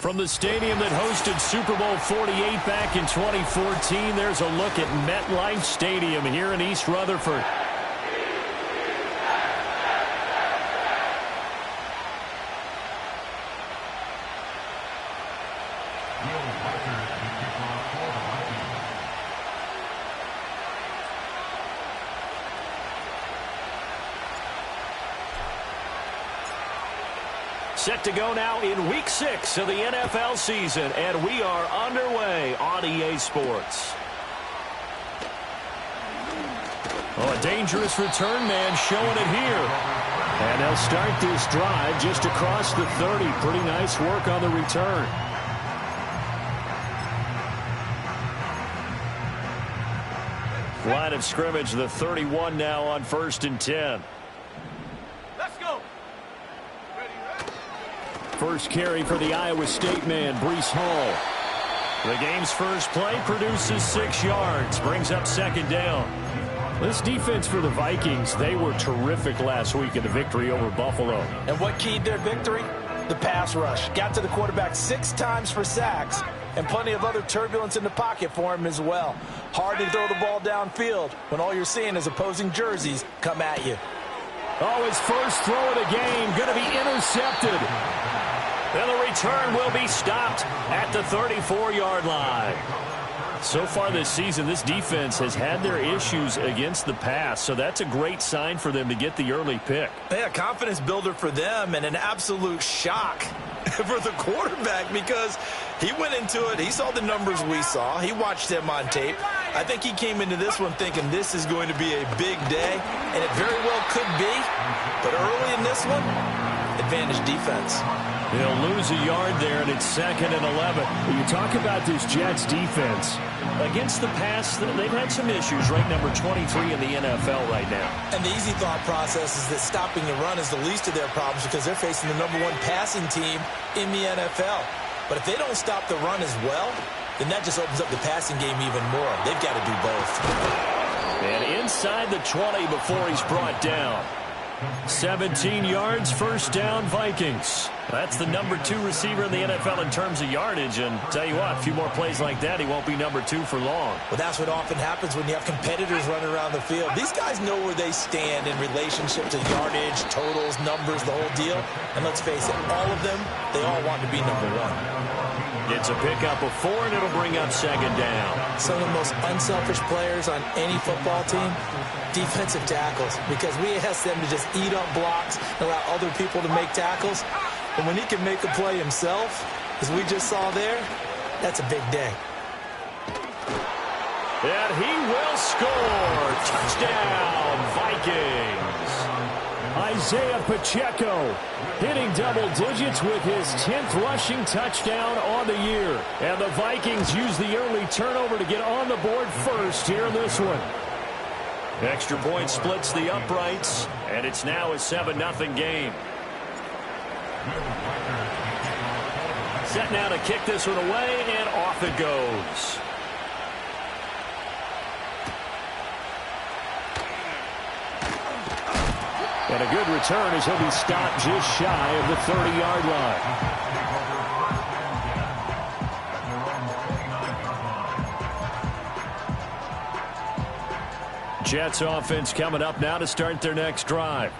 From the stadium that hosted Super Bowl 48 back in 2014, there's a look at MetLife Stadium here in East Rutherford. Set to go now in Week 6 of the NFL season, and we are underway on EA Sports. Oh, a dangerous return man showing it here. And they'll start this drive just across the 30. Pretty nice work on the return. Line of scrimmage, the 31 now on 1st and 10. First carry for the Iowa State man, Breece Hall. The game's first play produces 6 yards, brings up 2nd down. This defense for the Vikings, they were terrific last week in the victory over Buffalo. And what keyed their victory? The pass rush. Got to the quarterback 6 times for sacks, and plenty of other turbulence in the pocket for him as well. Hard to throw the ball downfield when all you're seeing is opposing jerseys come at you. Oh, his first throw of the game going to be intercepted. And the return will be stopped at the 34-yard line. So far this season, this defense has had their issues against the pass, so that's a great sign for them to get the early pick. Yeah, confidence builder for them and an absolute shock for the quarterback because he went into it. He saw the numbers we saw. He watched them on tape. I think he came into this one thinking this is going to be a big day, and it very well could be. But early in this one, advantage defense. He'll lose a yard there, and it's 2nd and 11. You talk about this Jets defense. Against the pass, they've had some issues, ranked number 23 in the NFL right now. And the easy thought process is that stopping the run is the least of their problems because they're facing the number 1 passing team in the NFL. But if they don't stop the run as well, then that just opens up the passing game even more. They've got to do both. And inside the 20 before he's brought down. 17 yards, 1st down, Vikings. That's the number 2 receiver in the NFL in terms of yardage. And tell you what, a few more plays like that, he won't be number 2 for long. Well, that's what often happens when you have competitors running around the field. These guys know where they stand in relationship to yardage, totals, numbers, the whole deal. And let's face it, all of them, they all want to be number 1. It's a pickup of 4, and it'll bring up 2nd down. Some of the most unselfish players on any football team, defensive tackles, because we ask them to just eat up blocks and allow other people to make tackles. And when he can make a play himself, as we just saw there, that's a big day. And he will score. Touchdown, Vikings. Isaiah Pacheco hitting double digits with his 10th rushing touchdown on the year. And the Vikings use the early turnover to get on the board first here in this one. Extra point splits the uprights, and it's now a 7-0 game. Set now to kick this one away, and off it goes. And a good return as he'll be stopped just shy of the 30-yard line. Jets offense coming up now to start their next drive.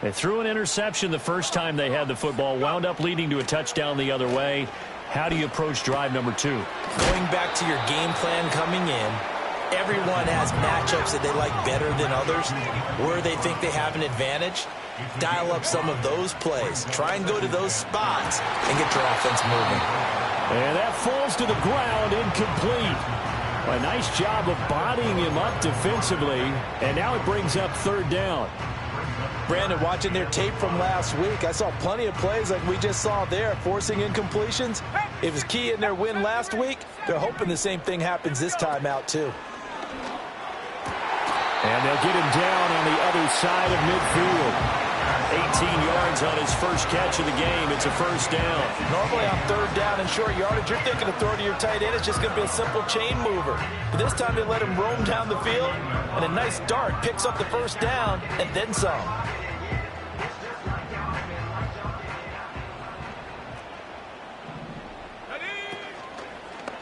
They threw an interception the first time they had the football, wound up leading to a touchdown the other way. How do you approach drive number 2? Going back to your game plan coming in, everyone has matchups that they like better than others, where they think they have an advantage. Dial up some of those plays. Try and go to those spots and get your offense moving. And that falls to the ground, incomplete. A nice job of bodying him up defensively, and now it brings up 3rd down. Brandon, watching their tape from last week, I saw plenty of plays like we just saw there, forcing incompletions. It was key in their win last week. They're hoping the same thing happens this time out, too. And they'll get him down on the other side of midfield. 18 yards on his first catch of the game. It's a 1st down. Normally on 3rd down and short yardage, you're thinking of throw to your tight end. It's just going to be a simple chain mover. But this time they let him roam down the field, and a nice dart picks up the 1st down and then some.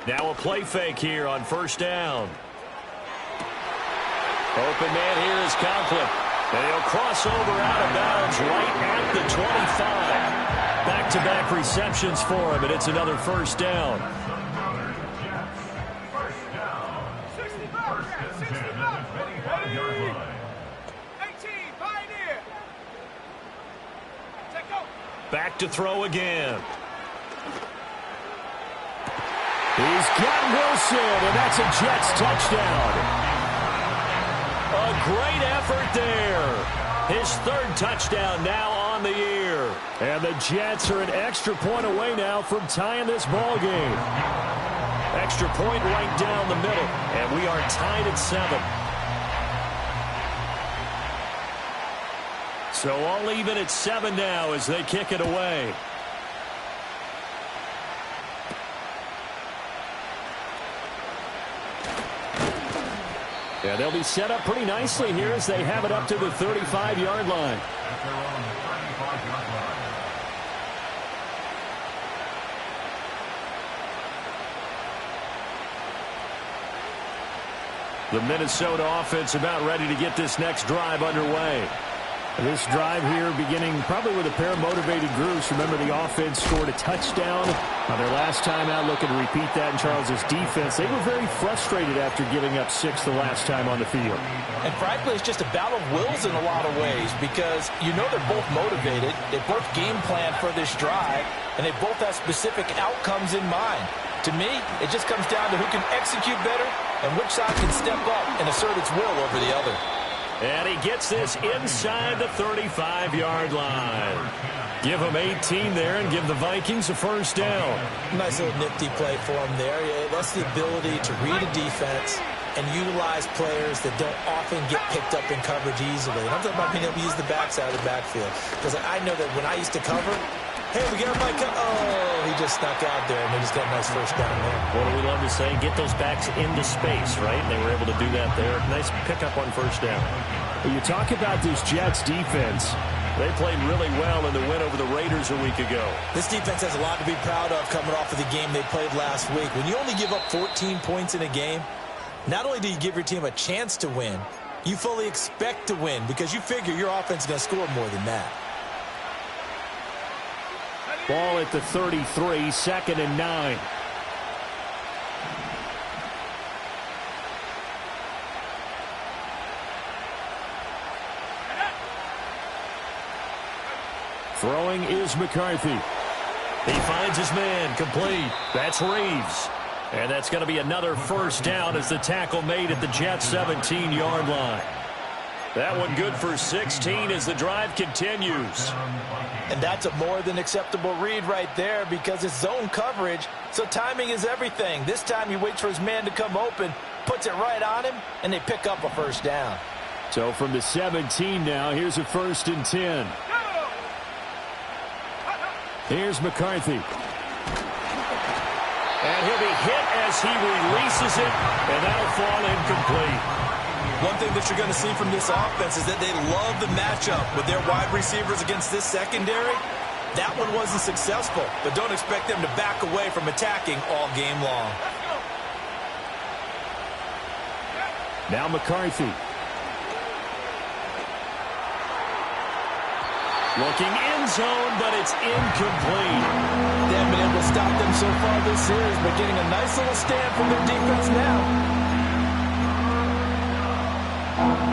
Now a play fake here on first down. Open man here is Conklin. And he'll cross over out of bounds right at the 25. Back-to-back receptions for him, and it's another first down. Back to throw again. He's got Wilson, and that's a Jets touchdown. A great effort there. His third touchdown now on the year. And the Jets are an extra point away now from tying this ball game. Extra point right down the middle, and we are tied at 7. So all even at 7 now as they kick it away. Yeah, they'll be set up pretty nicely here as they have it up to the 35-yard line. The Minnesota offense about ready to get this next drive underway. This drive here beginning probably with a pair of motivated groups. Remember, the offense scored a touchdown on their last time out, looking to repeat that in Charles's defense. They were very frustrated after giving up 6 the last time on the field. And frankly, it's just a battle of wills in a lot of ways because you know they're both motivated. They both game plan for this drive, and they both have specific outcomes in mind. To me, it just comes down to who can execute better and which side can step up and assert its will over the other. And he gets this inside the 35-yard line. Give him 18 there and give the Vikings a first down. Nice little nifty play for him there. Yeah, that's the ability to read a defense and utilize players that don't often get picked up in coverage easily. And I'm talking about being able to use the backside of the backfield. Because I know that when I used to cover, hey, we got Mike. Oh, he just snuck out there, and they just got a nice first down there. What do we love to say? Get those backs into space, right? And they were able to do that there. Nice pickup on first down. When you talk about this Jets defense, they played really well in the win over the Raiders a week ago. This defense has a lot to be proud of coming off of the game they played last week. When you only give up 14 points in a game, not only do you give your team a chance to win, you fully expect to win because you figure your offense is going to score more than that. Ball at the 33, 2nd and 9. Throwing is McCarthy. He finds his man, complete. That's Reeves. And that's going to be another first down as the tackle made at the Jets' 17-yard line. That one good for 16 as the drive continues. And that's a more than acceptable read right there because it's zone coverage, so timing is everything. This time he waits for his man to come open, puts it right on him, and they pick up a first down. So from the 17 now, here's a 1st and 10. Here's McCarthy. And he'll be hit as he releases it, and that'll fall incomplete. One thing that you're going to see from this offense is that they love the matchup with their wide receivers against this secondary. That one wasn't successful, but don't expect them to back away from attacking all game long. Now McCarthy. Looking end zone, but it's incomplete. They haven't been able to stop them so far this series, but getting a nice little stand from their defense now.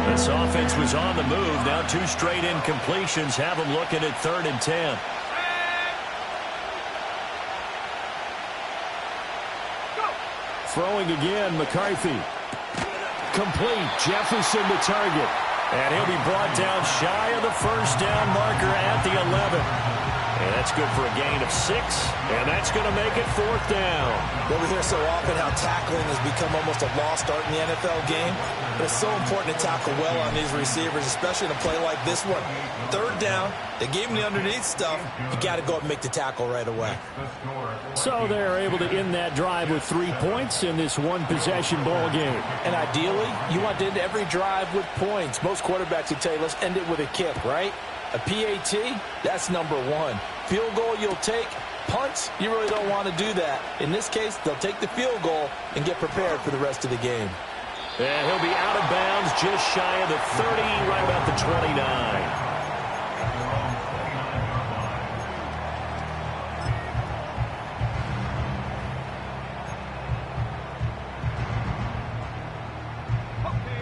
This offense was on the move. Now 2 straight incompletions have them looking at 3rd and 10. Throwing again, McCarthy. Complete. Jefferson the target. And he'll be brought down shy of the first down marker at the 11. And that's good for a gain of 6. And that's going to make it 4th down. Well, we hear so often how tackling has become almost a lost art in the NFL game. But it's so important to tackle well on these receivers, especially in a play like this one. 3rd down, they gave him the underneath stuff. You got to go up and make the tackle right away. So they're able to end that drive with 3 points in this one-possession ball game. And ideally, you want to end every drive with points. Most quarterbacks would tell you, let's end it with a kick, right? A PAT, that's number 1. Field goal you'll take, punts, you really don't want to do that. In this case, they'll take the field goal and get prepared for the rest of the game. And he'll be out of bounds just shy of the 30, right about the 29.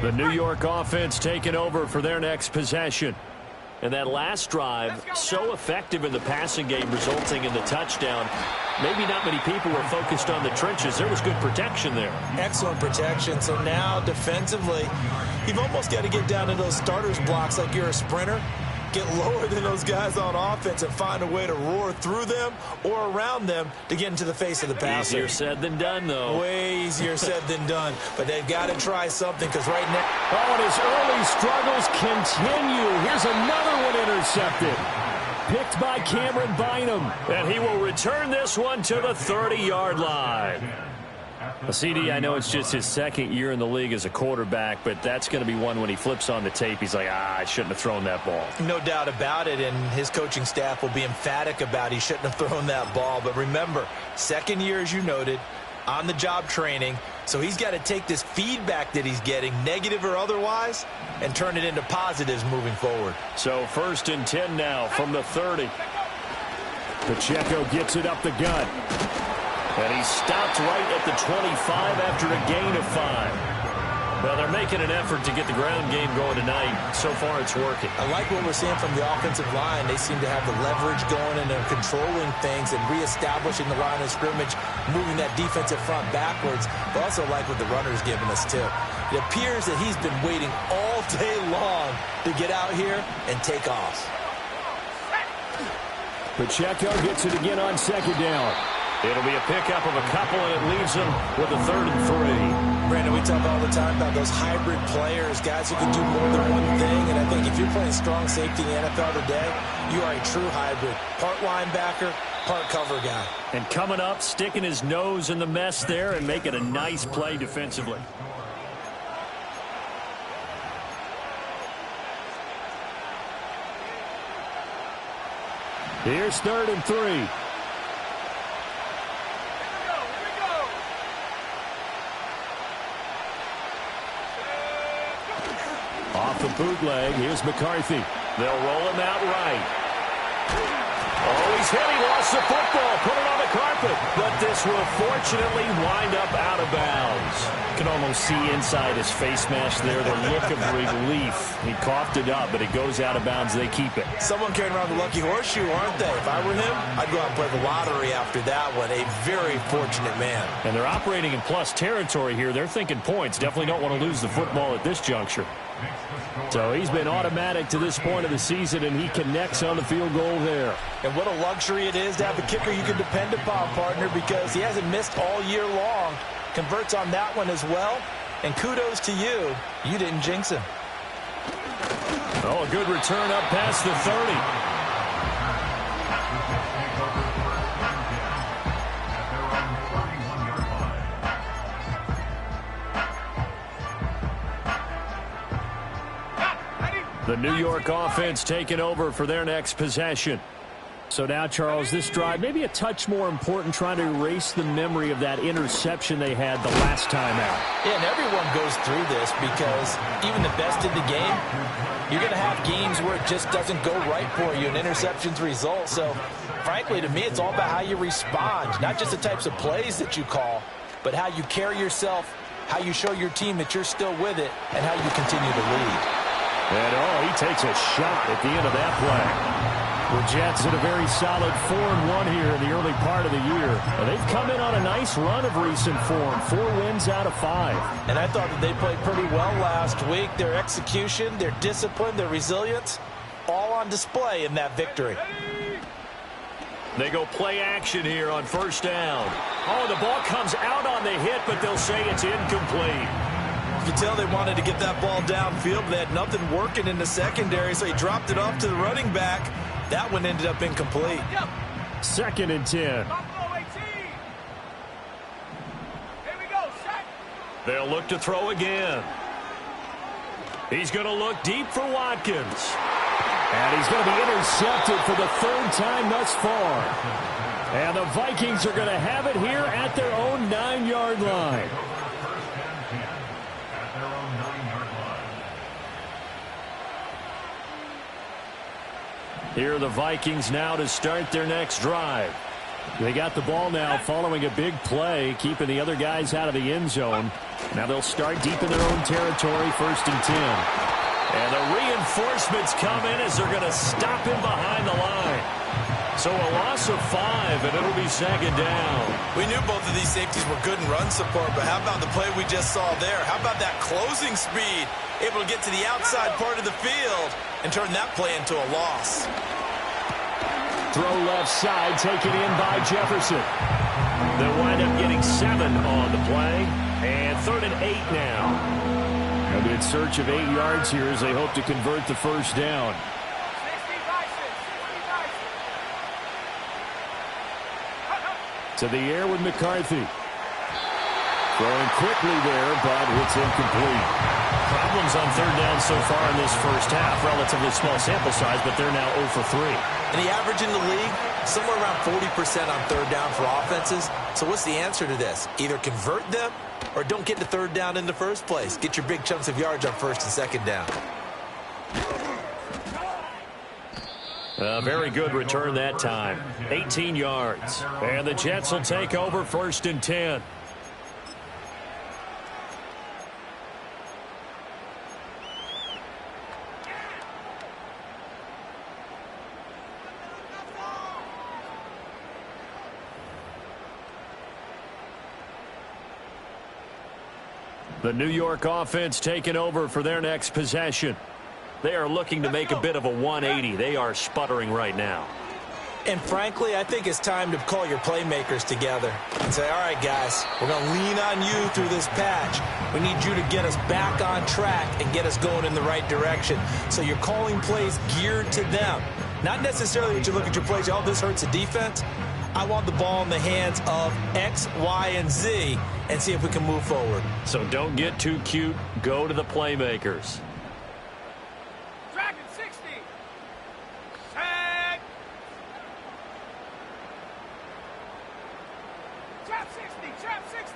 The New York offense taking over for their next possession. And that last drive, so effective in the passing game, resulting in the touchdown. Maybe not many people were focused on the trenches. There was good protection there. Excellent protection. So now, defensively, you've almost got to get down to those starters blocks like you're a sprinter. Get lower than those guys on offense and find a way to roar through them or around them to get into the face of the passer. Easier said than done, though. Way easier said than done. But they've got to try something because right now... Oh, and his early struggles continue. Here's another one intercepted. Picked by Cameron Bynum. And he will return this one to the 30-yard line. CD, I know it's just his second year in the league as a quarterback, but that's going to be one when he flips on the tape. He's like, I shouldn't have thrown that ball. No doubt about it, and his coaching staff will be emphatic about he shouldn't have thrown that ball. But remember, second year, as you noted, on-the-job training, so he's got to take this feedback that he's getting, negative or otherwise, and turn it into positives moving forward. So 1st and 10 now from the 30. Pacheco gets it up the gut. And he stopped right at the 25 after a gain of 5. Well, they're making an effort to get the ground game going tonight. So far, it's working. I like what we're seeing from the offensive line. They seem to have the leverage going, and they're controlling things and reestablishing the line of scrimmage, moving that defensive front backwards. But also like what the runner's giving us, too. It appears that he's been waiting all day long to get out here and take off. Pacheco gets it again on 2nd down. It'll be a pickup of a couple, and it leaves them with a 3rd and 3. Brandon, we talk all the time about those hybrid players, guys who can do more than one thing. And I think if you're playing strong safety in the NFL today, you are a true hybrid. Part linebacker, part cover guy. And coming up, sticking his nose in the mess there and making a nice play defensively. Here's 3rd and 3. Off the bootleg, here's McCarthy. They'll roll him out right. Oh, he's hit. He lost the football. Put it on the carpet. But this will fortunately wind up out of bounds. You can almost see inside his face mask there the look of relief. He coughed it up, but it goes out of bounds. They keep it. Someone carrying around the lucky horseshoe, aren't they? If I were him, I'd go out and play the lottery after that one. A very fortunate man. And they're operating in plus territory here. They're thinking points. Definitely don't want to lose the football at this juncture. So he's been automatic to this point of the season, and he connects on the field goal there. And what a luxury it is to have a kicker you can depend upon, partner, because he hasn't missed all year long. Converts on that one as well. And kudos to you. You didn't jinx him. Oh, a good return up past the 30. The New York offense taking over for their next possession. So now, Charles, this drive maybe a touch more important, trying to erase the memory of that interception they had the last time out. Yeah, and everyone goes through this because even the best in the game, you're going to have games where it just doesn't go right for you, and interceptions result. So, frankly, to me, it's all about how you respond, not just the types of plays that you call, but how you carry yourself, how you show your team that you're still with it, and how you continue to lead. And, oh, he takes a shot at the end of that play. The Jets in a very solid 4-1 here in the early part of the year. And they've come in on a nice run of recent form. 4 wins out of 5. And I thought that they played pretty well last week. Their execution, their discipline, their resilience, all on display in that victory. They go play action here on 1st down. Oh, the ball comes out on the hit, but they'll say it's incomplete. You can tell they wanted to get that ball downfield, but they had nothing working in the secondary, so he dropped it off to the running back. That one ended up incomplete. 2nd and 10. They'll look to throw again. He's going to look deep for Watkins. And he's going to be intercepted for the 3rd time thus far. And the Vikings are going to have it here at their own 9-yard line. Here are the Vikings now to start their next drive. They got the ball now following a big play, keeping the other guys out of the end zone. Now they'll start deep in their own territory, 1st and 10. And the reinforcements come in as they're going to stop him behind the line. So a loss of 5, and it'll be 2nd down. We knew both of these safeties were good in run support, but how about the play we just saw there? How about that closing speed? Able to get to the outside part of the field and turn that play into a loss. Throw left side, taken in by Jefferson. They'll wind up getting 7 on the play, and 3rd and 8 now. And in search of 8 yards here as they hope to convert the 1st down. To the air with McCarthy. Throwing quickly there, but it's incomplete. Problems on 3rd down so far in this first half. Relatively small sample size, but they're now 0 for 3. And the average in the league, somewhere around 40% on 3rd down for offenses. So what's the answer to this? Either convert them or don't get to 3rd down in the first place. Get your big chunks of yards on 1st and 2nd down. A very good return that time. 18 yards. And the Jets will take over 1st and 10. The New York offense taking over for their next possession. They are looking to make a bit of a 180. They are sputtering right now. And frankly, I think it's time to call your playmakers together and say, all right, guys, we're going to lean on you through this patch. We need you to get us back on track and get us going in the right direction. So you're calling plays geared to them. Not necessarily that you look at your plays, oh, this hurts the defense. I want the ball in the hands of X, Y, and Z and see if we can move forward. So don't get too cute. Go to the playmakers. Dragon 60. Tag. Trap 60. Trap 60.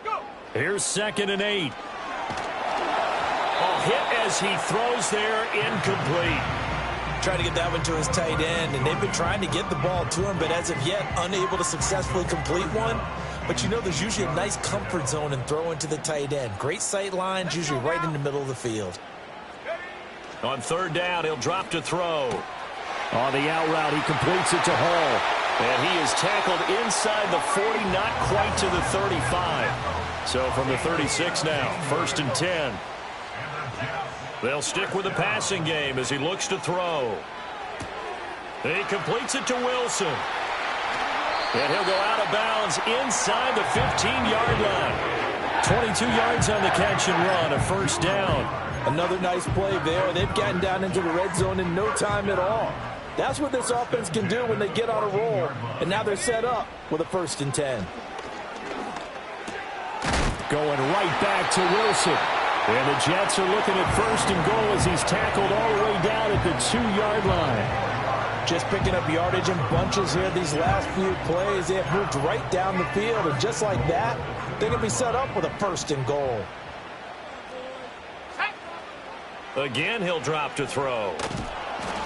Go. Here's 2nd and 8. A hit as he throws there, incomplete. Trying to get that one to his tight end, and they've been trying to get the ball to him, but as of yet, unable to successfully complete one. But you know there's usually a nice comfort zone in throwing to the tight end. Great sight lines, usually right in the middle of the field. On 3rd down, he'll drop to throw. On the out route, he completes it to Hall. And he is tackled inside the 40, not quite to the 35. So from the 36 now, 1st and 10. They'll stick with the passing game as he looks to throw. He completes it to Wilson. And he'll go out of bounds inside the 15-yard line. 22 yards on the catch and run, a 1st down. Another nice play there. They've gotten down into the red zone in no time at all. That's what this offense can do when they get on a roll. And now they're set up with a 1st and 10. Going right back to Wilson. And the Jets are looking at 1st and goal as he's tackled all the way down at the 2-yard line. Just picking up yardage in bunches here these last few plays. They have moved right down the field, and just like that, they're going to be set up with a 1st and goal. Again, he'll drop to throw.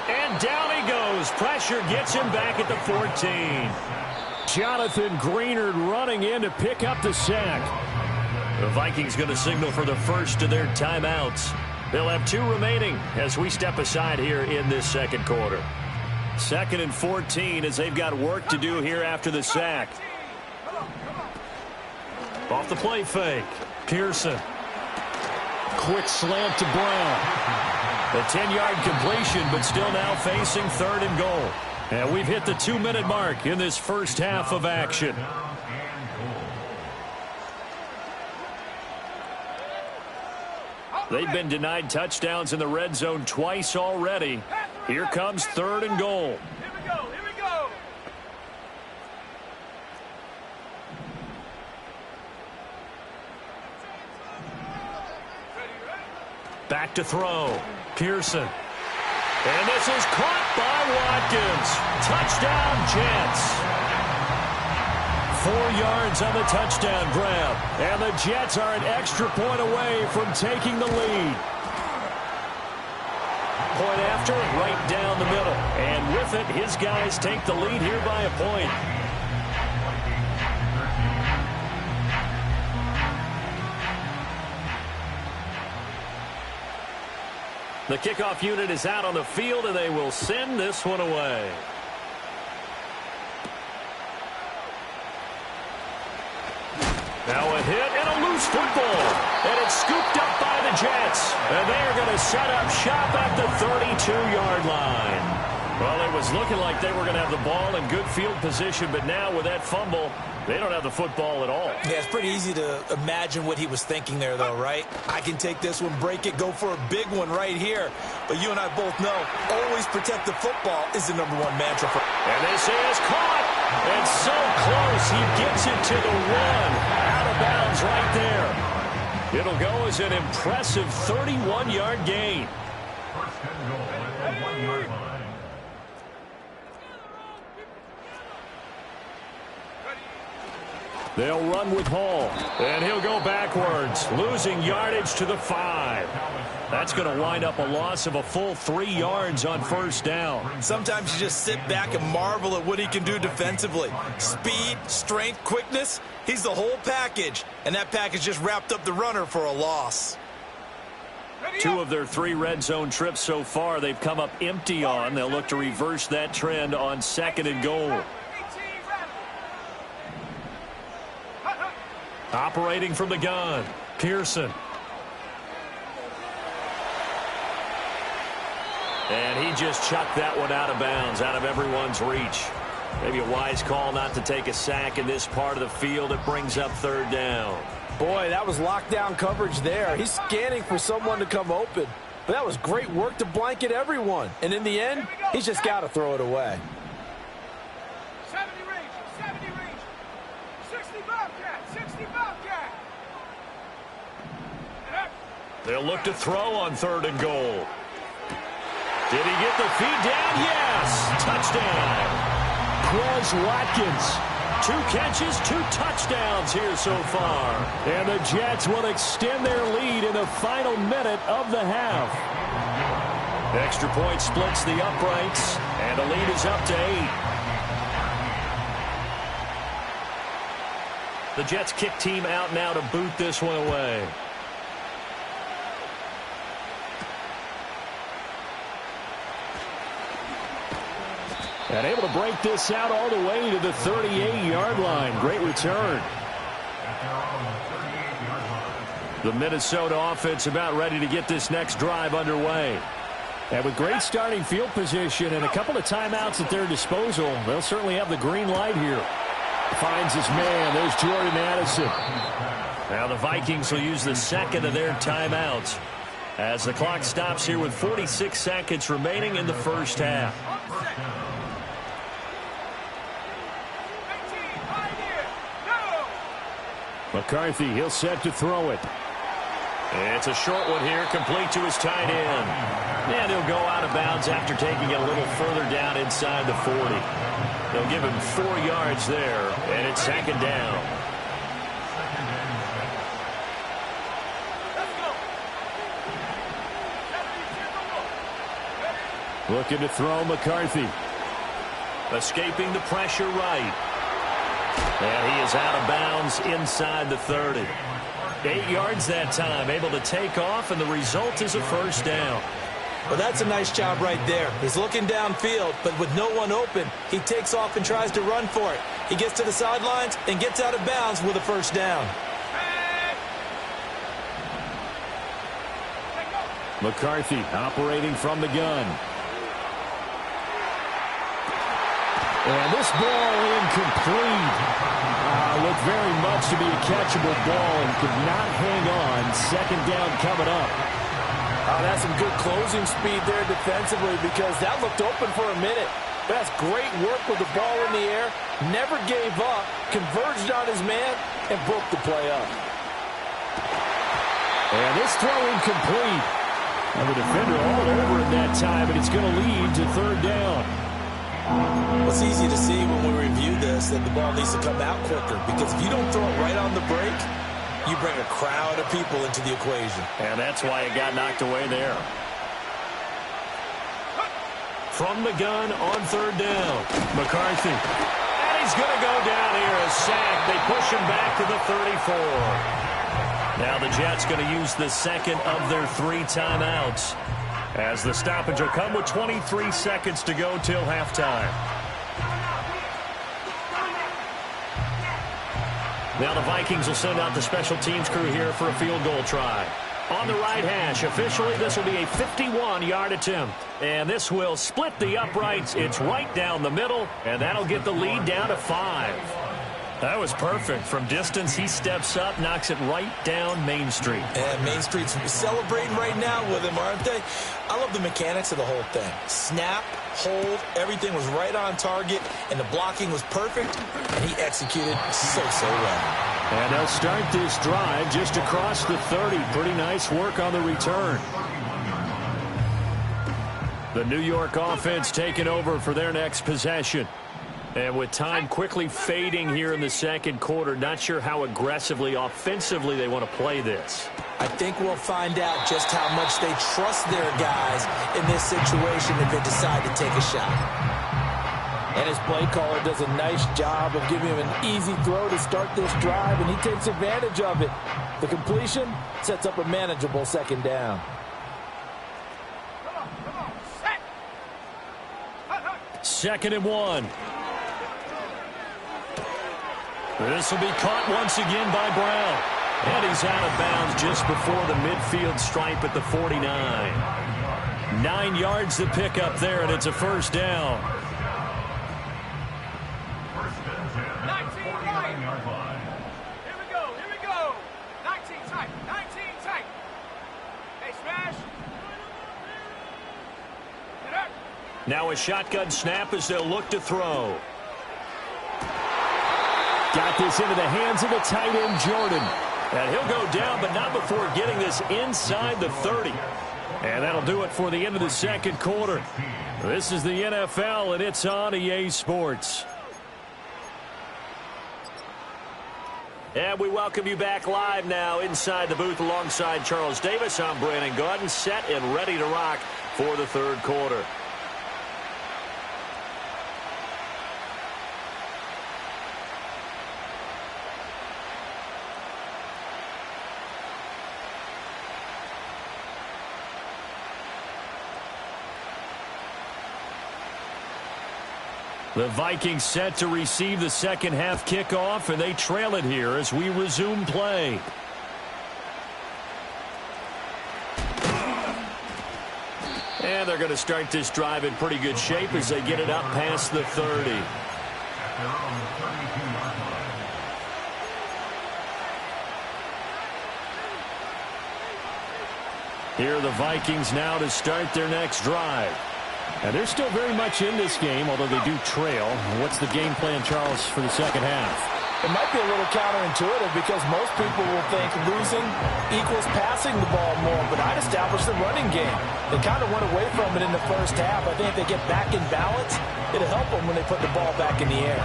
And down he goes. Pressure gets him back at the 14. Jonathan Greenard running in to pick up the sack. The Vikings going to signal for the first of their timeouts. They'll have 2 remaining as we step aside here in this 2nd quarter. 2nd and 14 as they've got work to do here after the sack. Off the play fake. Pearson. Quick slant to Brown. A 10-yard completion, but still now facing 3rd and goal. And we've hit the 2-minute mark in this first half of action. They've been denied touchdowns in the red zone twice already. Here comes 3rd and goal. Here we go. Here we go. Back to throw. Pearson. And this is caught by Watkins. Touchdown, Jets. 4 yards on the touchdown grab. And the Jets are an extra point away from taking the lead. Point after, right down the middle. And with it, his guys take the lead here by a point. The kickoff unit is out on the field, and they will send this one away. Now a hit and a loose football. And it's scooped up by the Jets. And they are going to set up shop at the 32-yard line. Well, it was looking like they were going to have the ball in good field position, but now with that fumble, they don't have the football at all. Yeah, it's pretty easy to imagine what he was thinking there, though, right? I can take this one, break it, go for a big one right here. But you and I both know, always protect the football is the #1 mantra. And this is caught. And so close. He gets it to the 1. Out of bounds right there. It'll go as an impressive 31-yard gain. First and goal at the 1-yard line. They'll run with Hall, and he'll go backwards, losing yardage to the 5. That's going to wind up a loss of a full 3 yards on first down. Sometimes you just sit back and marvel at what he can do defensively. Speed, strength, quickness, he's the whole package. And that package just wrapped up the runner for a loss. 2 of their 3 red zone trips so far they've come up empty on. They'll look to reverse that trend on 2nd and goal. Operating from the gun, Pearson. And he just chucked that one out of bounds, out of everyone's reach. Maybe a wise call not to take a sack in this part of the field. It brings up 3rd down. Boy, that was lockdown coverage there. He's scanning for someone to come open. But that was great work to blanket everyone. And in the end, he's just got to throw it away. 70 range, 70 range. 60 Bobcat, 60 Bobcat. They'll look to throw on 3rd and goal. Did he get the feed down? Yes! Touchdown! Quez Watkins. 2 catches, 2 touchdowns here so far. And the Jets will extend their lead in the final minute of the half. Extra point splits the uprights, and the lead is up to 8. The Jets kick team out now to boot this one away. And able to break this out all the way to the 38-yard line. Great return. The Minnesota offense about ready to get this next drive underway. And with great starting field position and a couple of timeouts at their disposal, they'll certainly have the green light here. Finds his man. There's Jordan Addison. Now the Vikings will use the 2nd of their timeouts as the clock stops here with 46 seconds remaining in the first half. McCarthy, he'll set to throw it. It's a short one here, complete to his tight end. And he'll go out of bounds after taking it a little further down inside the 40. They'll give him 4 yards there, and it's 2nd down. Looking to throw McCarthy. Escaping the pressure right. And he is out of bounds inside the 30. 8 yards that time, able to take off, and the result is a first down. Well, that's a nice job right there. He's looking downfield, but with no one open, he takes off and tries to run for it. He gets to the sidelines and gets out of bounds with a first down. McCarthy operating from the gun. And this ball incomplete. Looked very much to be a catchable ball and could not hang on. 2nd down coming up. That's some good closing speed there defensively because that looked open for a minute. That's great work with the ball in the air. Never gave up, converged on his man, and broke the play up. And this throw incomplete. Well, the defender all over him that time, and it's going to lead to third down. Well, it's easy to see when we review this that the ball needs to come out quicker, because if you don't throw it right on the break, you bring a crowd of people into the equation. And that's why it got knocked away there. From the gun on third down, McCarthy. And he's going to go down here, a sack. They push him back to the 34. Now the Jets going to use the second of their 3 timeouts, as the stoppage will come with 23 seconds to go till halftime. Now the Vikings will send out the special teams crew here for a field goal try. On the right hash, officially this will be a 51-yard attempt. And this will split the uprights. It's right down the middle, and that'll get the lead down to 5. That was perfect. From distance, he steps up, knocks it right down Main Street. And Main Street's celebrating right now with him, aren't they? I love the mechanics of the whole thing. Snap, hold, everything was right on target, and the blocking was perfect, and he executed so well. And they'll start this drive just across the 30. Pretty nice work on the return. The New York offense taking over for their next possession. And with time quickly fading here in the second quarter, not sure how aggressively, offensively they want to play this. I think we'll find out just how much they trust their guys in this situation if they decide to take a shot. And his play caller does a nice job of giving him an easy throw to start this drive, and he takes advantage of it. The completion sets up a manageable second down. Second and 1. This will be caught once again by Brown. And he's out of bounds just before the midfield stripe at the 49. 9 yards to pick up there, and it's a first down. 19 right. Here we go. 19 tight. Hey, smash. Get up. Now a shotgun snap as they'll look to throw. Got this into the hands of the tight end, Jordan. And he'll go down, but not before getting this inside the 30. And that'll do it for the end of the second quarter. This is the NFL, and it's on EA Sports. And we welcome you back live now inside the booth alongside Charles Davis. I'm Brandon Gaudin, set and ready to rock for the third quarter. The Vikings set to receive the second half kickoff, and they trail it here as we resume play. And they're going to start this drive in pretty good shape as they get it up past the 30. Here are the Vikings now to start their next drive. And they're still very much in this game, although they do trail. What's the game plan, Charles, for the second half? It might be a little counterintuitive because most people will think losing equals passing the ball more, but I'd establish the running game. They kind of went away from it in the first half. I think if they get back in balance, it'll help them when they put the ball back in the air.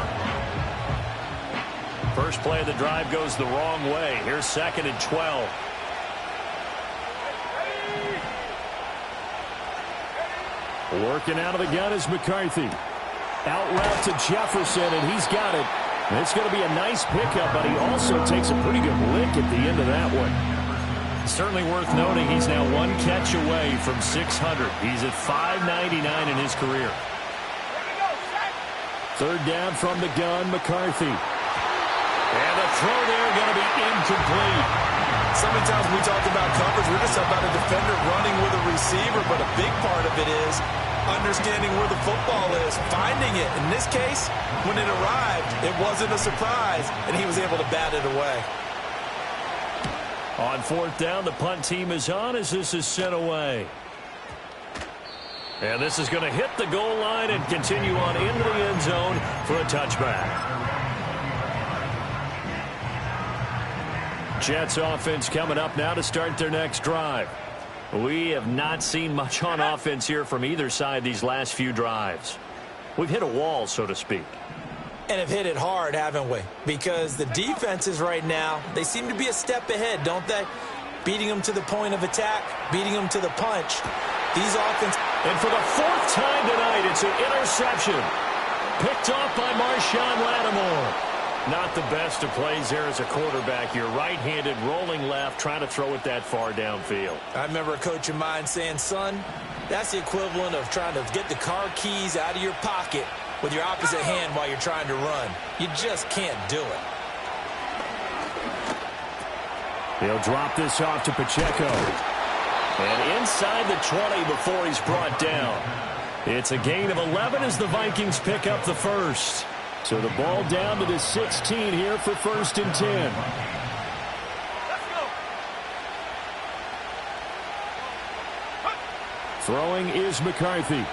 First play of the drive goes the wrong way. Here's second and 12. Working out of the gun is McCarthy. Out route to Jefferson, and he's got it. And it's going to be a nice pickup, but he also takes a pretty good lick at the end of that one. Certainly worth noting he's now one catch away from 600. He's at 599 in his career. Third down from the gun, McCarthy. And the throw there going to be incomplete. So many times we talk about coverage, we're just about a defender running with a receiver, but a big part of it is understanding where the football is, finding it. In this case, when it arrived, it wasn't a surprise, and he was able to bat it away. On fourth down, the punt team is on as this is sent away. And this is going to hit the goal line and continue on into the end zone for a touchback. Jets offense coming up now to start their next drive. We have not seen much on offense here from either side these last few drives. We've hit a wall, so to speak. And have hit it hard, haven't we? Because the defenses right now, they seem to be a step ahead, don't they? Beating them to the point of attack, beating them to the punch. These offense... And for the fourth time tonight, it's an interception. Picked off by Marshawn Lattimore. Not the best of plays there as a quarterback. You're right-handed, rolling left, trying to throw it that far downfield. I remember a coach of mine saying, son, that's the equivalent of trying to get the car keys out of your pocket with your opposite hand while you're trying to run. You just can't do it. He'll drop this off to Pacheco. And inside the 20 before he's brought down. It's a gain of 11 as the Vikings pick up the first. So the ball down to the 16 here for 1st and 10. Let's go. Throwing is McCarthy.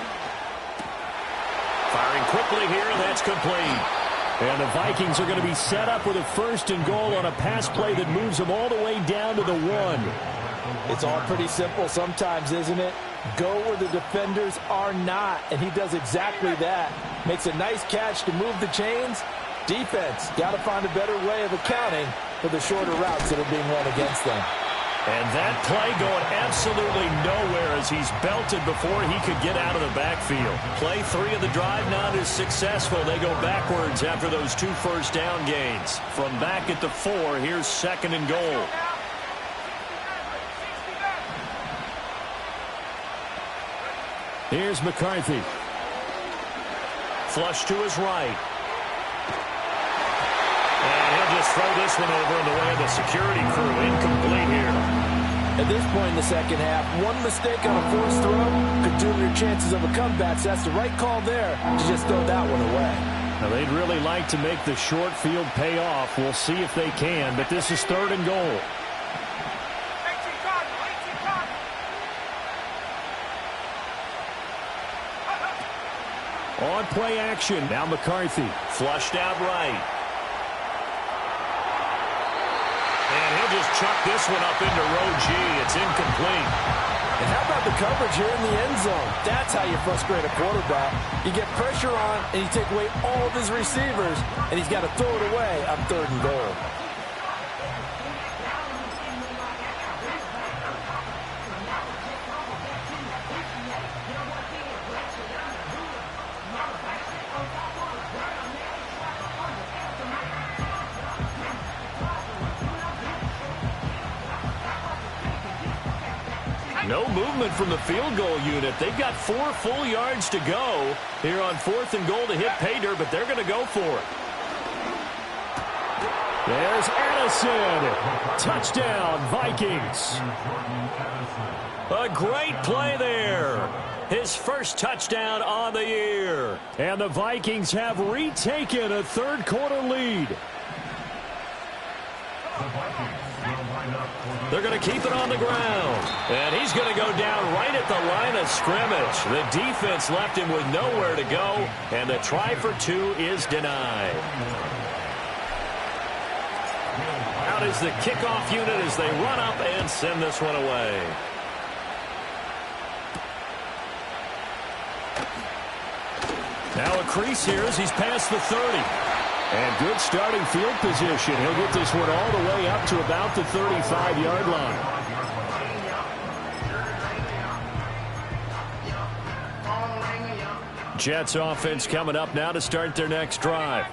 Firing quickly here, and that's complete. And the Vikings are going to be set up with a 1st and goal on a pass play that moves them all the way down to the 1. It's all pretty simple sometimes, isn't it? Go where the defenders are not, and he does exactly that. Makes a nice catch to move the chains. Defense, got to find a better way of accounting for the shorter routes that are being run against them. And that play going absolutely nowhere as he's belted before he could get out of the backfield. Play 3 of the drive not as successful. They go backwards after those 2 first down gains. From back at the 4, here's 2nd and goal. Here's McCarthy. Flush to his right. And he'll just throw this one over in the way of the security crew. Incomplete here. At this point in the second half, one mistake on a forced throw could doom your chances of a comeback. So that's the right call there to just throw that one away. Now, they'd really like to make the short field pay off. We'll see if they can, but this is 3rd and goal. On play action. Now McCarthy. Flushed out right. And he'll just chuck this one up into row G. It's incomplete. And how about the coverage here in the end zone? That's how you frustrate a quarterback. You get pressure on, and you take away all of his receivers, and he's got to throw it away on 3rd and goal. No movement from the field goal unit. They've got 4 full yards to go here on 4th and goal to hit pay dirt, but they're going to go for it. There's Addison. Touchdown, Vikings. A great play there. His first touchdown on the year. And the Vikings have retaken a 3rd quarter lead. They're going to keep it on the ground. And he's going to go down right at the line of scrimmage. The defense left him with nowhere to go. And the try for 2 is denied. Out is the kickoff unit as they run up and send this one away. Now a crease here as he's past the 30. And good starting field position. He'll get this one all the way up to about the 35-yard line. Jets offense coming up now to start their next drive.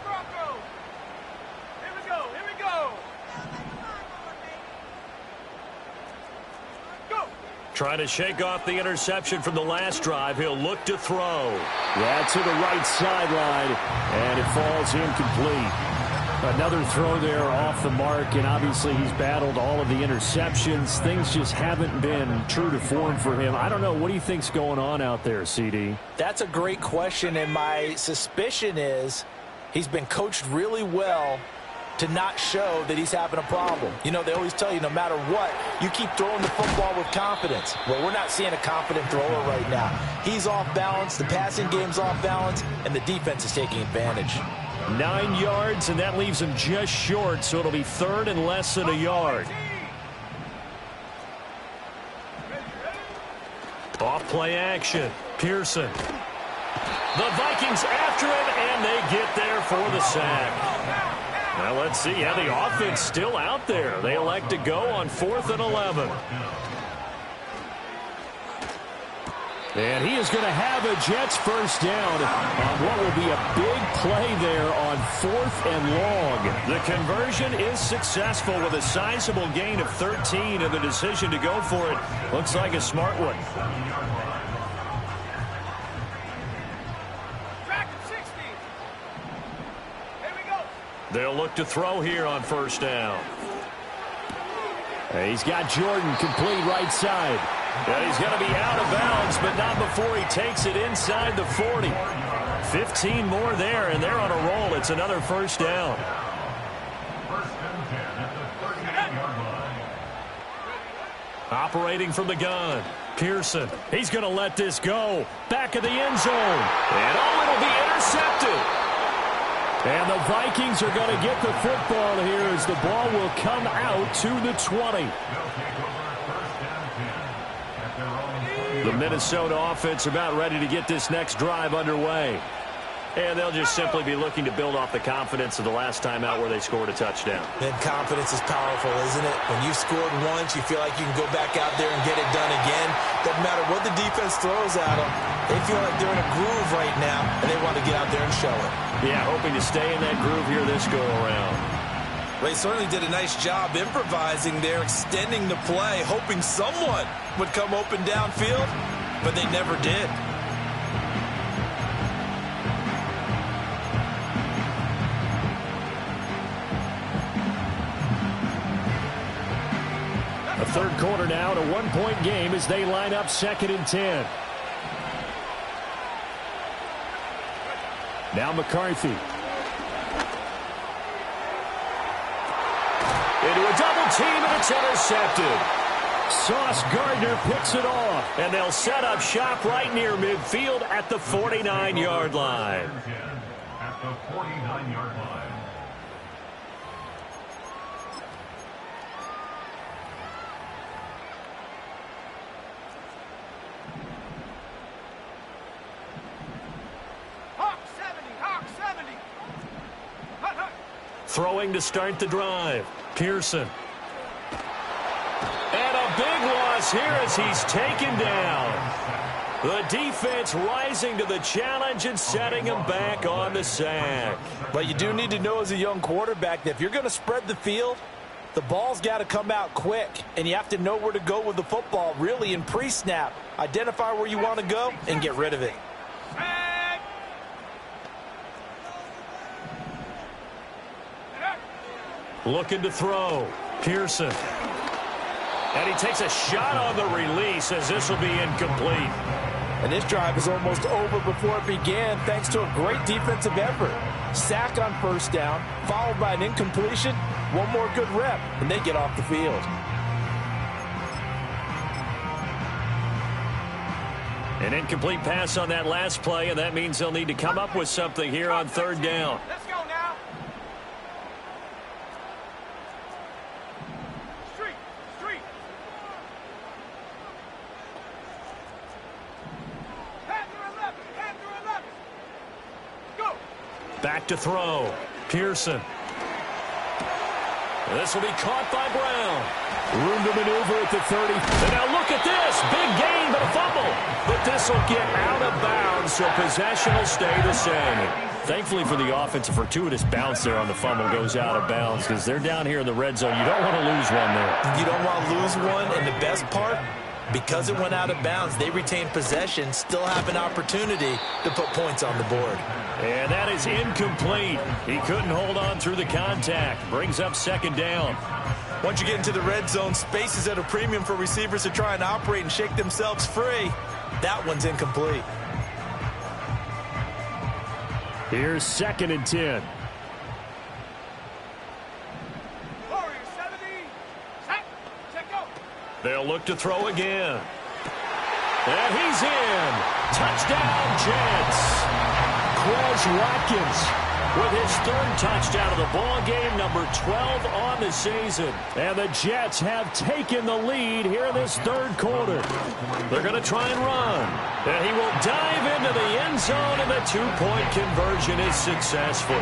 Trying to shake off the interception from the last drive. He'll look to throw. Yeah, to the right sideline, and it falls incomplete. Another throw there off the mark, and obviously he's battled all of the interceptions. Things just haven't been true to form for him. I don't know. What do you think's going on out there, CD? That's a great question, and my suspicion is he's been coached really well to not show that he's having a problem. You know, they always tell you no matter what, you keep throwing the football with confidence. Well, we're not seeing a confident thrower right now. He's off balance, the passing game's off balance, and the defense is taking advantage. 9 yards, and that leaves him just short, so it'll be 3rd and less than a yard. Off play action. Pearson. The Vikings after him, and they get there for the sack. Now let's see how the offense still out there. They elect to go on 4th and 11. And he is going to have a Jets first down on what will be a big play there on 4th and long. The conversion is successful with a sizable gain of 13, and the decision to go for it looks like a smart one. They'll look to throw here on first down. He's got Jordan complete right side. And he's going to be out of bounds, but not before he takes it inside the 40. 15 more there, and they're on a roll. It's another first down. Operating from the gun. Pearson. He's going to let this go. Back of the end zone. And it'll be intercepted. And the Vikings are going to get the football here as the ball will come out to the 20. The Minnesota offense about ready to get this next drive underway. And they'll just simply be looking to build off the confidence of the last time out where they scored a touchdown. And confidence is powerful, isn't it? When you've scored once, you feel like you can go back out there and get it done again. Doesn't matter what the defense throws at them. They feel like they're in a groove right now, and they want to get out there and show it. Yeah, hoping to stay in that groove here this go-around. They certainly did a nice job improvising there, extending the play, hoping someone would come open downfield, but they never did. A third quarter now, and a one-point game as they line up 2nd and 10. Now McCarthy. Into a double team, and it's intercepted. Sauce Gardner picks it off, and they'll set up shop right near midfield at the 49-yard line. At the 49-yard line. Throwing to start the drive. Pearson. And a big loss here as he's taken down. The defense rising to the challenge and setting him back on the sack. But you do need to know as a young quarterback that if you're going to spread the field, the ball's got to come out quick. And you have to know where to go with the football really in pre-snap. Identify where you want to go and get rid of it. Looking to throw. Pearson. And he takes a shot on the release as this will be incomplete. And this drive is almost over before it began thanks to a great defensive effort. Sack on first down, followed by an incompletion. One more good rep, and they get off the field. An incomplete pass on that last play, and that means they'll need to come up with something here on 3rd down. Let's go now. Street. Panther 11. Go. Back to throw. Pearson. This will be caught by Brown. Room to maneuver at the 30. And now look at this. Big gain, but a fumble. But this will get out of bounds, so possession will stay the same. Thankfully for the offense, a fortuitous bounce there on the fumble goes out of bounds because they're down here in the red zone. You don't want to lose one there. You don't want to lose one, and the best part, because it went out of bounds, they retained possession, still have an opportunity to put points on the board. And that is incomplete. He couldn't hold on through the contact. Brings up 2nd down. Once you get into the red zone, space is at a premium for receivers to try and operate and shake themselves free. That one's incomplete. Here's 2nd and 10. Warriors 70. Check go. They'll look to throw again. And he's in. Touchdown, Jets. Quez Watkins with his third touchdown of the ball game, number 12 on the season. And the Jets have taken the lead here in this third quarter. They're going to try and run. And he will dive into the end zone, and the two-point conversion is successful.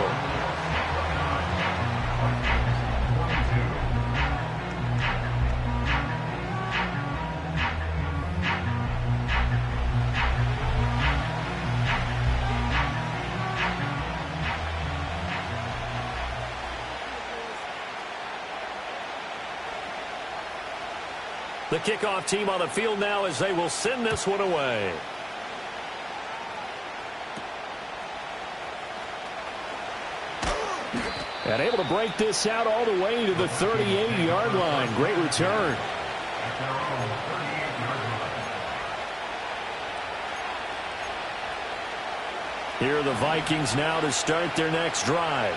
The kickoff team on the field now as they will send this one away. And able to break this out all the way to the 38-yard line. Great return. Here are the Vikings now to start their next drive.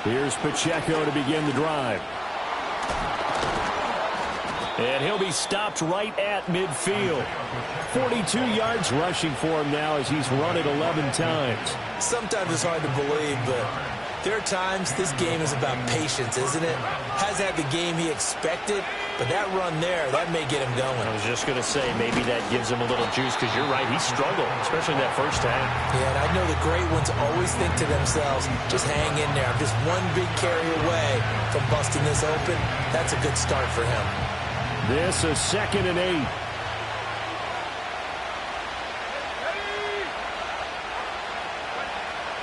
Here's Pacheco to begin the drive. And he'll be stopped right at midfield. 42 yards rushing for him now as he's run it 11 times. Sometimes it's hard to believe, but there are times this game is about patience, isn't it? Hasn't had the game he expected, but that run there, that may get him going. I was just going to say, maybe that gives him a little juice, because you're right, he struggled, especially in that first half. Yeah, and I know the great ones always think to themselves, just hang in there. I'm just one big carry away from busting this open. That's a good start for him. This is 2nd and 8.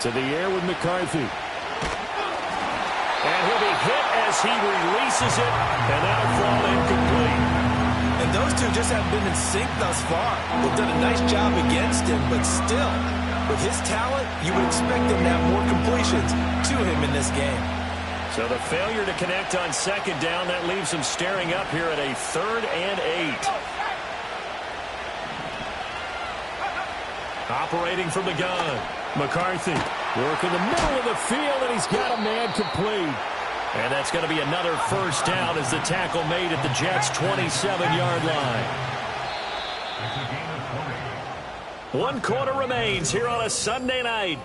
To the air with McCarthy. And he'll be hit as he releases it, and that'll fall incomplete. And those two just haven't been in sync thus far. They've done a nice job against him, but still, with his talent, you would expect him to have more completions to him in this game. So the failure to connect on 2nd down, that leaves him staring up here at a 3rd and 8. Operating from the gun. McCarthy working the middle of the field, and he's got a man complete. And that's going to be another first down as the tackle made at the Jets' 27-yard line. 1 quarter remains here on a Sunday night.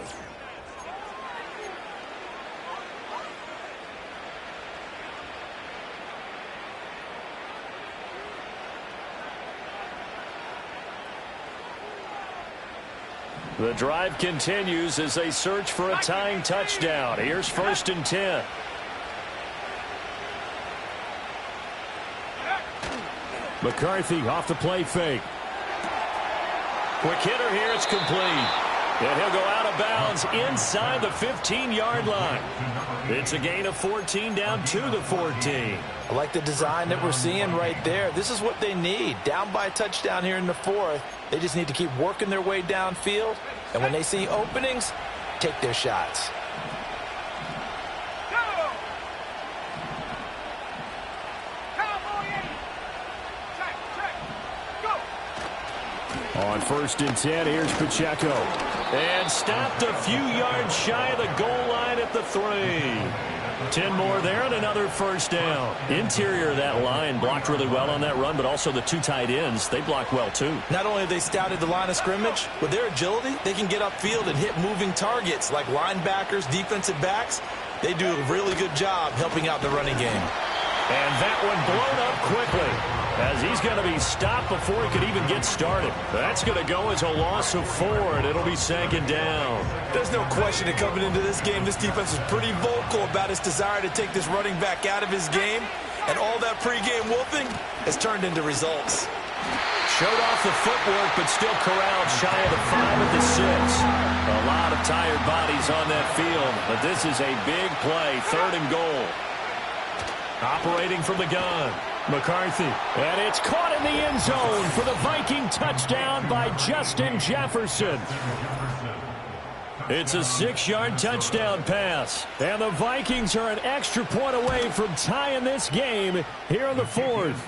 The drive continues as they search for a tying touchdown. Here's 1st and 10. McCarthy off the play fake. Quick hitter here, it's complete. And he'll go out of bounds inside the 15-yard line. It's a gain of 14 down to the 14. I like the design that we're seeing right there. This is what they need. Down by a touchdown here in the 4th. They just need to keep working their way downfield. And when they see openings, take their shots. On 1st and 10, here's Pacheco. And stopped a few yards shy of the goal line at the 3. 10 more there and another first down. Interior of that line blocked really well on that run, but also the 2 tight ends, they blocked well too. Not only have they scouted the line of scrimmage, with their agility, they can get upfield and hit moving targets like linebackers, defensive backs. They do a really good job helping out the running game. And that one blown up quickly as he's going to be stopped before he could even get started. That's going to go as a loss of 4, and it'll be 2nd down. There's no question that coming into this game, this defense is pretty vocal about its desire to take this running back out of his game, and all that pregame wolfing has turned into results. Showed off the footwork, but still corralled shy of the 5 at the 6. A lot of tired bodies on that field, but this is a big play, 3rd and goal. Operating from the gun, McCarthy. And it's caught in the end zone for the Viking touchdown by Justin Jefferson. It's a 6-yard touchdown pass. And the Vikings are an extra point away from tying this game here in the 4th.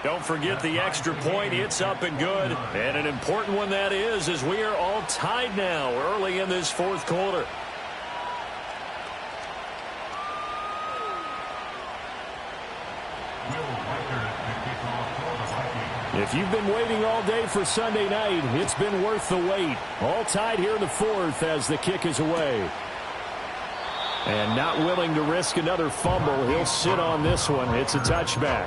Don't forget the extra point. It's up and good. And an important one that is, as we are all tied now early in this 4th quarter. If you've been waiting all day for Sunday night, it's been worth the wait. All tied here in the fourth as the kick is away. And not willing to risk another fumble, he'll sit on this one. It's a touchback.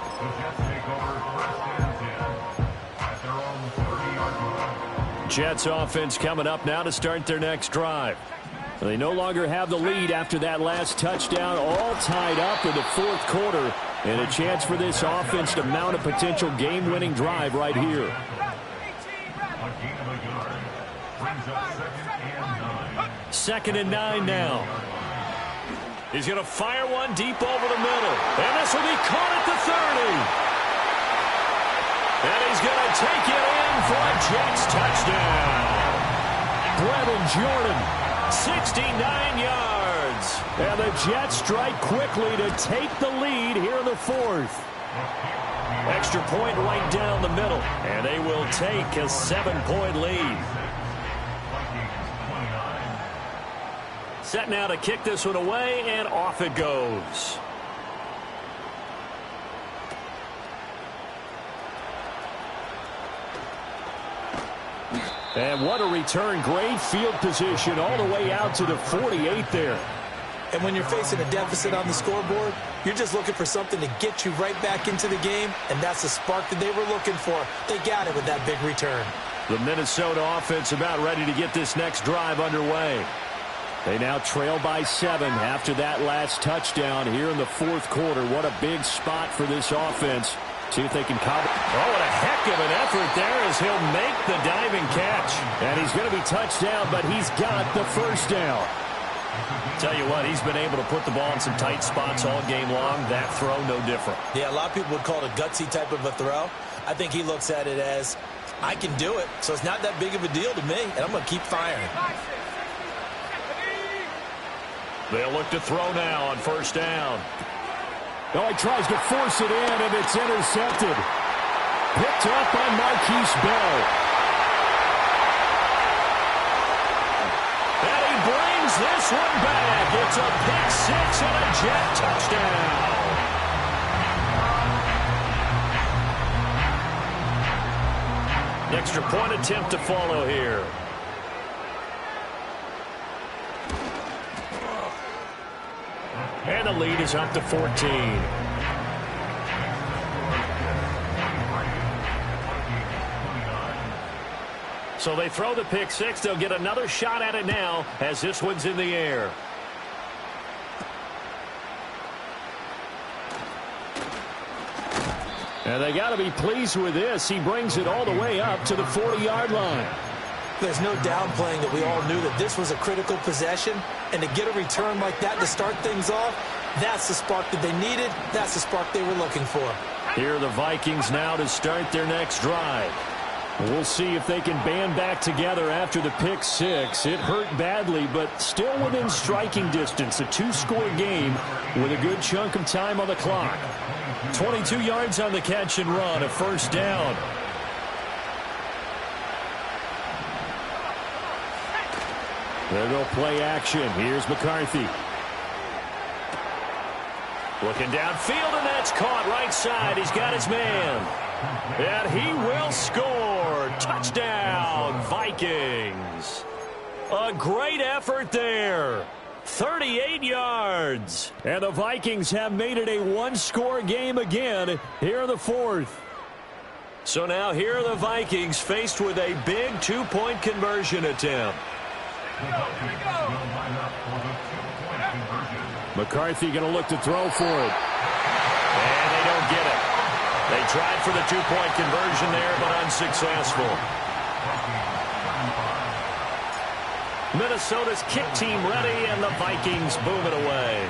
Jets offense coming up now to start their next drive. They no longer have the lead after that last touchdown, all tied up in the fourth quarter, and a chance for this offense to mount a potential game-winning drive right here. Second and 9 now. He's going to fire one deep over the middle, and this will be caught at the 30. And he's going to take it in for a Jets touchdown. Brevin Jordan. 69 yards. And the Jets strike quickly to take the lead here in the fourth. Extra point right down the middle. And they will take a 7-point lead. Set now to kick this one away, and off it goes. And what a return. Great field position all the way out to the 48 there. And when you're facing a deficit on the scoreboard, you're just looking for something to get you right back into the game, and that's the spark that they were looking for. They got it with that big return. The Minnesota offense about ready to get this next drive underway. They now trail by 7 after that last touchdown here in the fourth quarter. What a big spot for this offense. See if they can cover. Oh, what a heck of an effort there as he'll make the diving catch. And he's going to be touched down, but he's got the first down. Tell you what, he's been able to put the ball in some tight spots all game long. That throw, no different. Yeah, a lot of people would call it a gutsy type of a throw. I think he looks at it as, I can do it, so it's not that big of a deal to me, and I'm going to keep firing. They'll look to throw now on first down. Oh, he tries to force it in, and it's intercepted. Picked up by Marquise Bell. And he brings this one back. It's a pick-6 and a Jet touchdown. Extra point attempt to follow here. And the lead is up to 14. So they throw the pick-6. They'll get another shot at it now as this one's in the air. And they got to be pleased with this. He brings it all the way up to the 40-yard line. There's no downplaying that we all knew that this was a critical possession, and to get a return like that to start things off, that's the spark that they needed. That's the spark they were looking for. Here are the Vikings now to start their next drive. We'll see if they can band back together after the pick-6. It hurt badly, but still within striking distance. A 2-score game with a good chunk of time on the clock. 22 yards on the catch and run, a first down. There go play action. Here's McCarthy. Looking downfield, and that's caught right side. He's got his man. And he will score. Touchdown, Vikings. A great effort there. 38 yards. And the Vikings have made it a one-score game again here in the fourth. So now here are the Vikings faced with a big two-point conversion attempt. McCarthy going to look to throw for it. And they don't get it. They tried for the two-point conversion there, but unsuccessful. Minnesota's kick team ready, and the Vikings boom it away.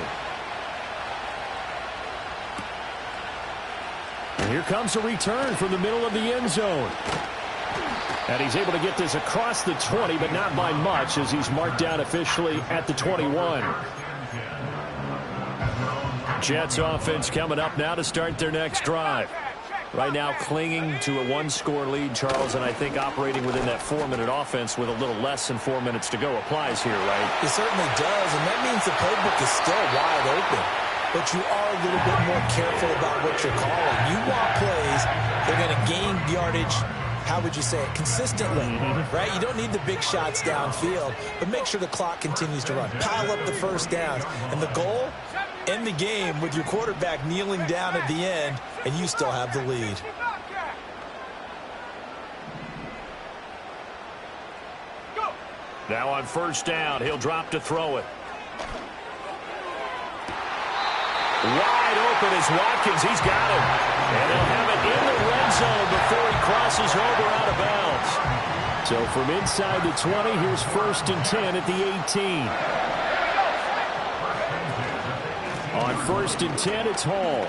And here comes a return from the middle of the end zone. And he's able to get this across the 20, but not by much, as he's marked down officially at the 21. Jets offense coming up now to start their next drive. Right now clinging to a one-score lead, Charles, and I think operating within that 4-minute offense with a little less than 4 minutes to go applies here, right? It certainly does, and that means the playbook is still wide open. but you are a little bit more careful about what you're calling. You want plays that are going to gain yardage, how would you say it, consistently, right? You don't need the big shots downfield, but make sure the clock continues to run. Pile up the first downs. And the goal, end the game with your quarterback kneeling down at the end, and you still have the lead. Now on first down, he'll drop to throw it. Wide open is Watkins. He's got it. And they'll have it in the red zone before he crosses over out of bounds. So from inside the 20, here's first and 10 at the 18. On first and 10, it's Hall.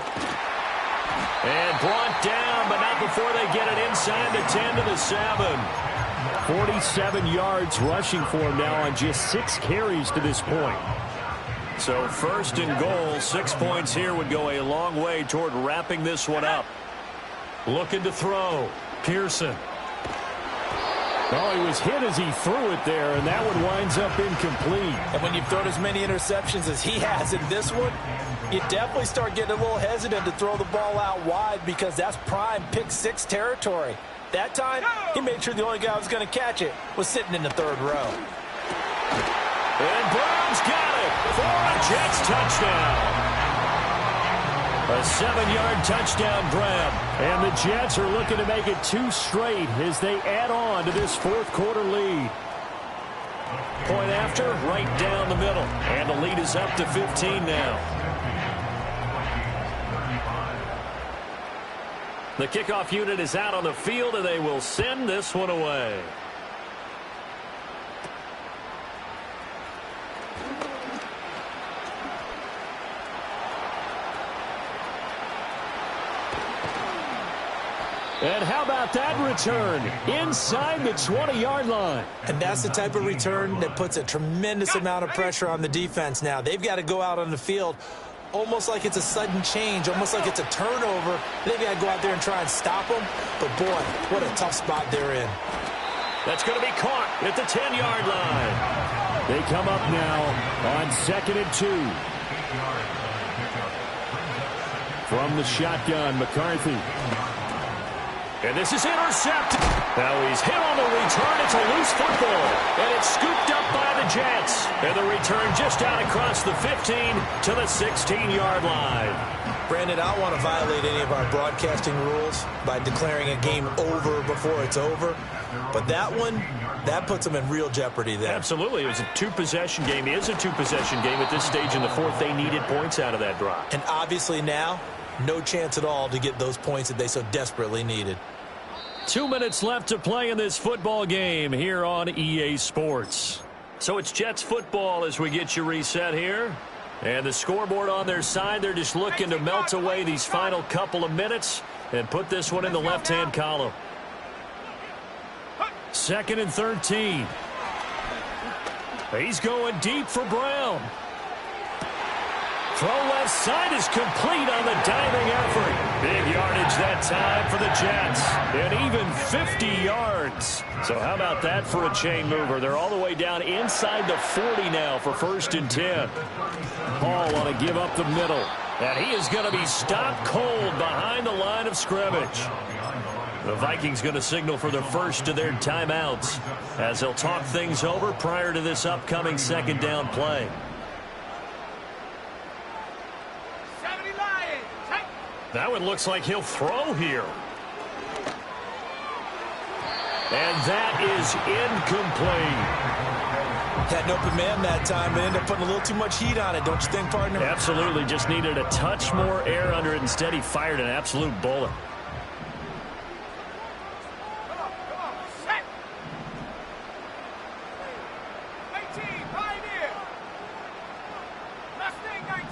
And brought down, but not before they get it inside the 10 to the 7. 47 yards rushing for him now on just 6 carries to this point. So first and goal, 6 points here would go a long way toward wrapping this one up. Looking to throw. Pearson. Well, he was hit as he threw it there, and that one winds up incomplete. And when you've thrown as many interceptions as he has in this one, you definitely start getting a little hesitant to throw the ball out wide because that's prime pick 6 territory. That time, he made sure the only guy who was going to catch it was sitting in the 3rd row. And Brown's got it for a Jets touchdown. A 7-yard touchdown grab. And the Jets are looking to make it 2 straight as they add on to this 4th quarter lead. Point after, right down the middle. And the lead is up to 15 now. The kickoff unit is out on the field, and they will send this one away. And how about that return inside the 20-yard line? And that's the type of return that puts a tremendous amount of pressure on the defense now. They've got to go out on the field almost like it's a sudden change, almost like it's a turnover. They've got to go out there and try and stop them. But, boy, what a tough spot they're in. That's going to be caught at the 10-yard line. They come up now on 2nd and 2. From the shotgun, McCarthy. And this is intercepted. Now he's hit on the return. It's a loose football. And it's scooped up by the Jets. And the return just out across the 15 to the 16-yard line. Brandon, I don't want to violate any of our broadcasting rules by declaring a game over before it's over. But that one, that puts them in real jeopardy there. Absolutely. It was a 2-possession game. It is a 2-possession game at this stage in the 4th. They needed points out of that drive. And obviously now, no chance at all to get those points that they so desperately needed. 2 minutes left to play in this football game here on EA Sports. So it's Jets football as we get you reset here. And the scoreboard on their side, they're just looking to melt away these final couple of minutes and put this one in the left-hand column. 2nd and 13. He's going deep for Brown. Throw left side is complete on the diving effort. Big yardage that time for the Jets. And even 50 yards. So how about that for a chain mover? They're all the way down inside the 40 now for 1st and 10. Hall want to give up the middle. And he is going to be stopped cold behind the line of scrimmage. The Vikings going to signal for the first of their timeouts as they'll talk things over prior to this upcoming 2nd down play. That one looks like he'll throw here. And that is incomplete. Had an open man that time, but ended up putting a little too much heat on it, don't you think, partner? Absolutely. Just needed a touch more air under it. Instead, he fired an absolute bullet. Set. 19, pioneer. Last thing, 19.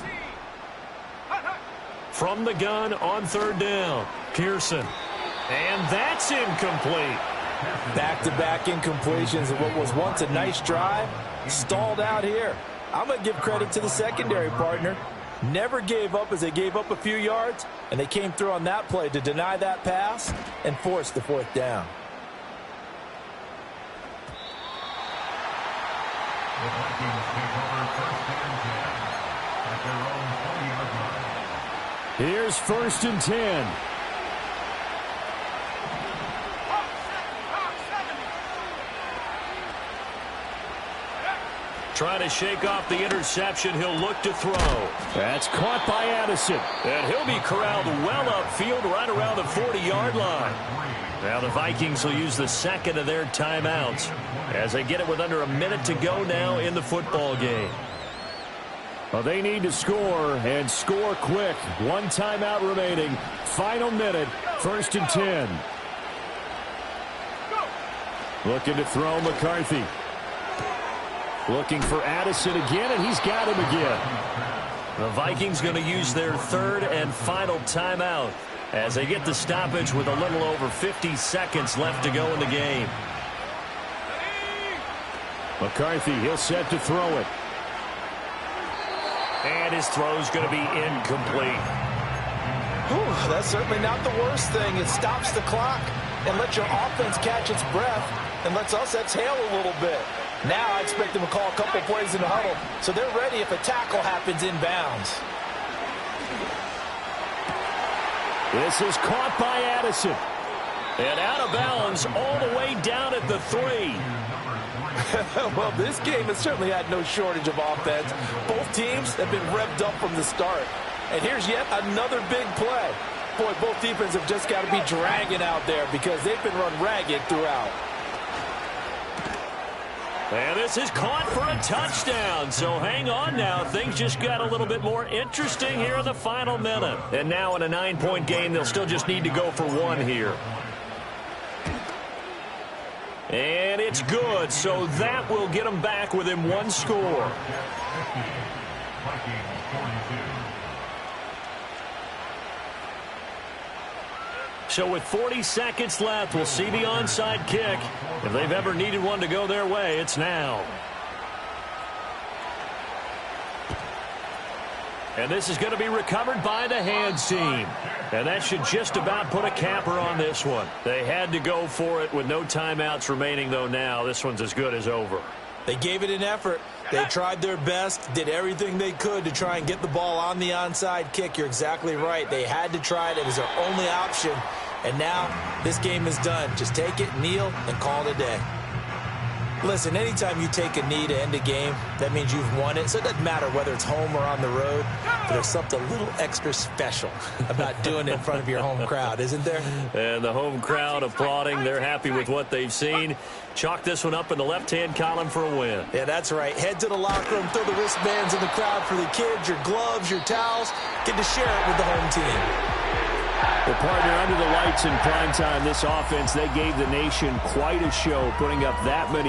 Hut, hut. From the gun on 3rd down, Pearson. And that's incomplete. Back-to-back incompletions of what was once a nice drive, stalled out here. I'm going to give credit to the secondary, partner. Never gave up as they gave up a few yards, and they came through on that play to deny that pass and force the 4th down. The Vikings take over 1st and 10 at their own 40-yard line. Here's 1st and 10. Trying to shake off the interception. He'll look to throw. That's caught by Addison. And he'll be corralled well upfield right around the 40-yard line. Now the Vikings will use the second of their timeouts as they get it with under a minute to go now in the football game. Well, they need to score and score quick. One timeout remaining. Final minute. 1st and 10. Looking to throw McCarthy. Looking for Addison again, and he's got him again. The Vikings going to use their third and final timeout as they get the stoppage with a little over 50 seconds left to go in the game. McCarthy, he'll set to throw it. And his throw's going to be incomplete. Whew, that's certainly not the worst thing. It stops the clock and lets your offense catch its breath and lets us exhale a little bit. Now I expect them to call a couple plays in the huddle, so they're ready if a tackle happens inbounds. This is caught by Addison. And out of bounds all the way down at the 3. Well, this game has certainly had no shortage of offense. Both teams have been revved up from the start. And here's yet another big play. Boy, both defenses have just got to be dragging out there because they've been run ragged throughout. And this is caught for a touchdown. So hang on now. Things just got a little bit more interesting here in the final minute. And now in a 9-point game, they'll still just need to go for one here. And it's good. So that will get them back within one score. So with 40 seconds left, we'll see the onside kick. If they've ever needed one to go their way, it's now. And this is going to be recovered by the hands team. And that should just about put a capper on this one. They had to go for it with no timeouts remaining, though now. This one's as good as over. They gave it an effort. They tried their best, did everything they could to try and get the ball on the onside kick. You're exactly right. They had to try it. It was their only option. And now this game is done. Just take it, kneel, and call it a day. Listen, anytime you take a knee to end a game, that means you've won it. So it doesn't matter whether it's home or on the road. But there's something a little extra special about doing it in front of your home crowd, isn't there? And the home crowd applauding. They're happy with what they've seen. Chalk this one up in the left-hand column for a win. Yeah, that's right. Head to the locker room, throw the wristbands in the crowd for the kids, your gloves, your towels. Get to share it with the home team. Well, partner, under the lights in primetime, this offense, they gave the nation quite a show, putting up that many